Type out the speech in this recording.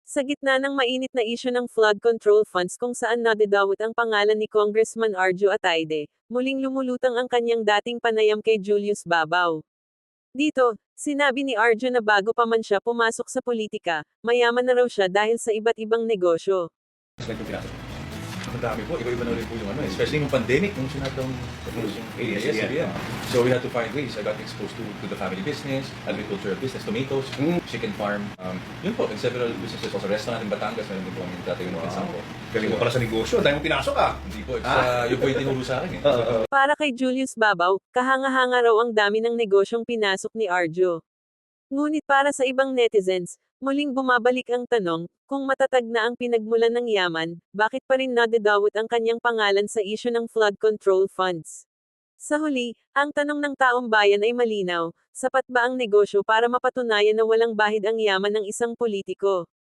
Sa gitna ng mainit na isyu ng flood control funds kung saan nadadawit ang pangalan ni Congressman Arjo Ataide, muling lumulutang ang kanyang dating panayam kay Julius Babaw. Dito, sinabi ni Arjo na bago pa man siya pumasok sa politika, mayaman na raw siya dahil sa iba't ibang negosyo. Ang dami po, iba-iba na rin po yung ano, especially nung pandemic, nung sinatang yung ABS-CBN. So we had to find ways. I got exposed to the family business, agricultural business, tomatoes, chicken farm. Yun po, and several businesses. Also, restaurant in Batangas, meron din po kami dati yung pinsan ko. Galing mo pala sa negosyo, dahil mo pinasok Hindi po, yun po yung tinuro sa akin eh. Para kay Julius Babaw, kahanga-hanga raw ang dami ng negosyong pinasok ni Arjo. Ngunit para sa ibang netizens, muling bumabalik ang tanong, kung matatag na ang pinagmulan ng yaman, bakit pa rin nadadawit ang kanyang pangalan sa isyu ng flood control funds? Sa huli, ang tanong ng taong bayan ay malinaw, sapat ba ang negosyo para mapatunayan na walang bahid ang yaman ng isang politiko?